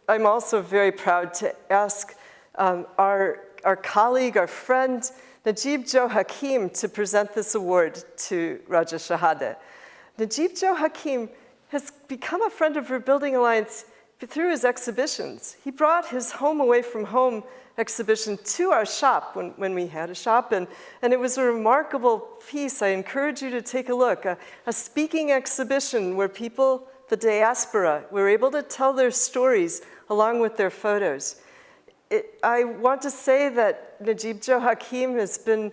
I'm also very proud to ask our colleague, our friend, Najib Joe Hakim, to present this award to Raja Shehadeh. Najib Joe Hakim has become a friend of Rebuilding Alliance through his exhibitions. He brought his Home Away from Home exhibition to our shop when we had a shop, and it was a remarkable piece. I encourage you to take a look. A speaking exhibition where people, the diaspora, were able to tell their stories along with their photos. I want to say that Najib Joe Hakim has been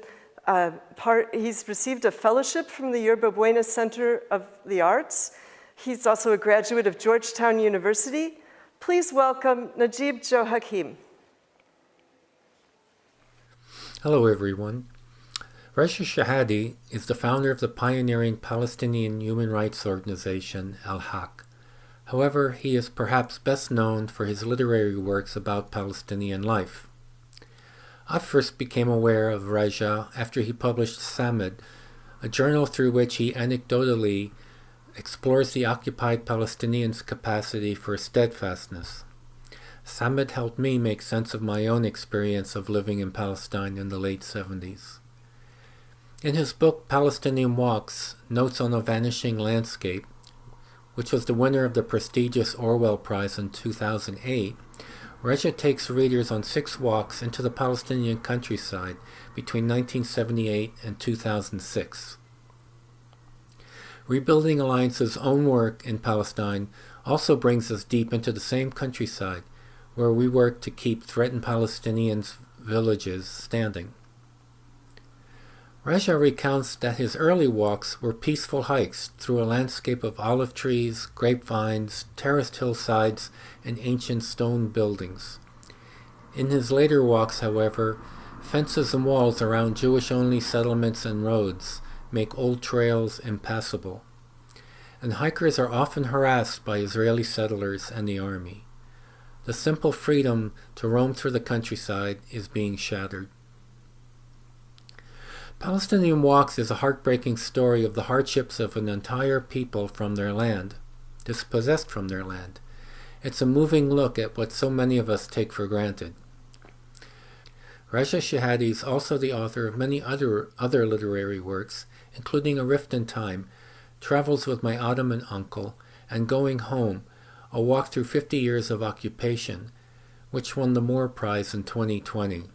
he's received a fellowship from the Yerba Buena Center of the Arts. He's also a graduate of Georgetown University. Please welcome Najib Joe Hakim. Hello, everyone. Raja Shehadeh is the founder of the pioneering Palestinian human rights organization, Al-Haq. However, he is perhaps best known for his literary works about Palestinian life. I first became aware of Raja after he published Samad, a journal through which he anecdotally explores the occupied Palestinians' capacity for steadfastness. Samad helped me make sense of my own experience of living in Palestine in the late 70s. In his book Palestinian Walks, Notes on a Vanishing Landscape, which was the winner of the prestigious Orwell Prize in 2008, Raja takes readers on 6 walks into the Palestinian countryside between 1978 and 2006. Rebuilding Alliance's own work in Palestine also brings us deep into the same countryside, where we work to keep threatened Palestinians' villages standing. Raja recounts that his early walks were peaceful hikes through a landscape of olive trees, grapevines, terraced hillsides, and ancient stone buildings. In his later walks, however, fences and walls around Jewish-only settlements and roads make old trails impassable, and hikers are often harassed by Israeli settlers and the army. The simple freedom to roam through the countryside is being shattered. Palestinian Walks is a heartbreaking story of the hardships of an entire people from their land, dispossessed from their land. It's a moving look at what so many of us take for granted. Raja Shehadeh is also the author of many other literary works, including A Rift in Time, Travels with My Ottoman Uncle, and Going Home, a walk through 50 years of occupation, which won the Moore Prize in 2020.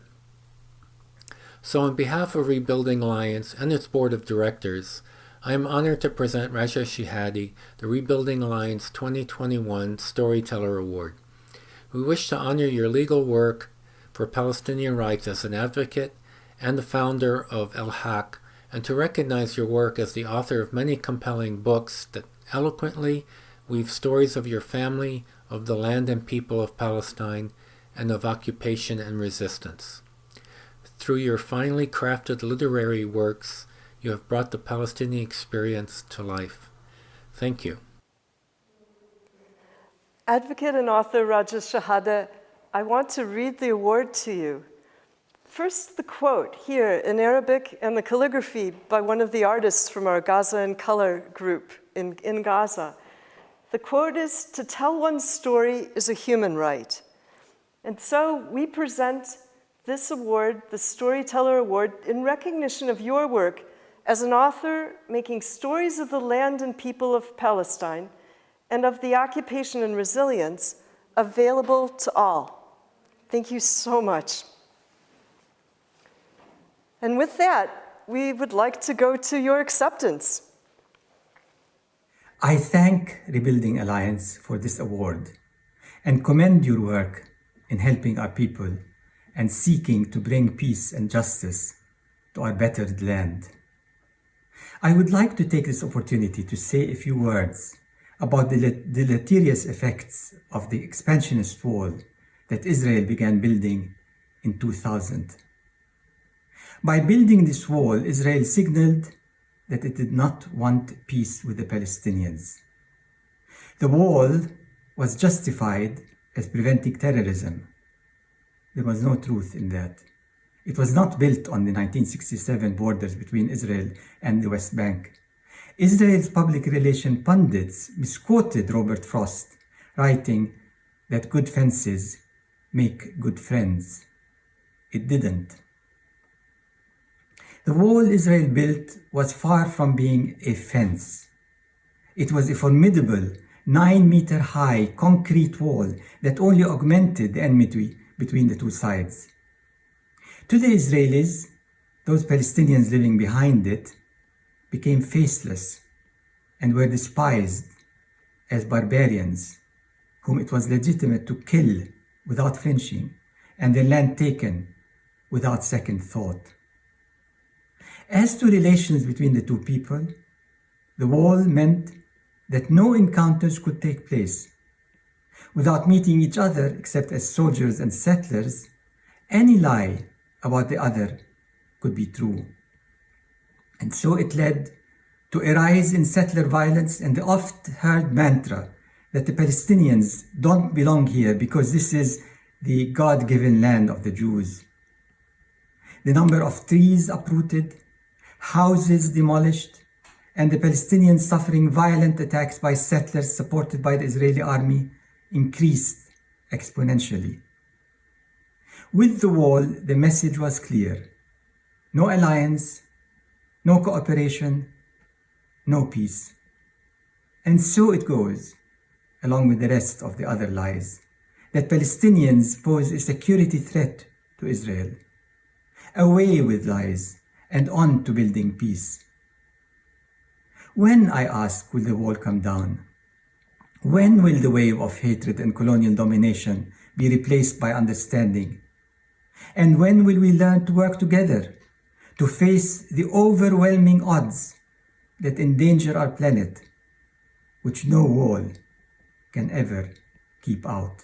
So on behalf of Rebuilding Alliance and its board of directors, I am honored to present Raja Shehadeh the Rebuilding Alliance 2021 Storyteller Award. We wish to honor your legal work for Palestinian rights as an advocate and the founder of Al-Haq, and to recognize your work as the author of many compelling books that eloquently weave stories of your family, of the land and people of Palestine, and of occupation and resistance. Through your finely crafted literary works, you have brought the Palestinian experience to life. Thank you. Advocate and author Raja Shehadeh, I want to read the award to you. First, the quote here in Arabic and the calligraphy by one of the artists from our Gaza in Color group in Gaza. The quote is, "To tell one's story is a human right." And so we present this award, the Storyteller Award, in recognition of your work as an author making stories of the land and people of Palestine and of the occupation and resilience available to all. Thank you so much. And with that, we would like to go to your acceptance. I thank Rebuilding Alliance for this award and commend your work in helping our people and seeking to bring peace and justice to our battered land. I would like to take this opportunity to say a few words about the deleterious effects of the expansionist wall that Israel began building in 2000. By building this wall, Israel signaled that it did not want peace with the Palestinians. The wall was justified as preventing terrorism. There was no truth in that. It was not built on the 1967 borders between Israel and the West Bank. Israel's public relations pundits misquoted Robert Frost, writing, that good fences make good friends. It didn't. The wall Israel built was far from being a fence. It was a formidable 9-meter high concrete wall that only augmented the enmity between the two sides. To the Israelis, those Palestinians living behind it became faceless and were despised as barbarians whom it was legitimate to kill without flinching and their land taken without second thought. As to relations between the two people, the wall meant that no encounters could take place. Without meeting each other except as soldiers and settlers, any lie about the other could be true. And so it led to a rise in settler violence and the oft-heard mantra that the Palestinians don't belong here because this is the God-given land of the Jews. The number of trees uprooted, houses demolished, and the Palestinians suffering violent attacks by settlers supported by the Israeli army increased exponentially. With the wall, the message was clear: no alliance, no cooperation, no peace. And so it goes, along with the rest of the other lies, that Palestinians pose a security threat to Israel. Away with lies and on to building peace. When, I ask, will the wall come down? When will the wave of hatred and colonial domination be replaced by understanding? And when will we learn to work together to face the overwhelming odds that endanger our planet, which no wall can ever keep out?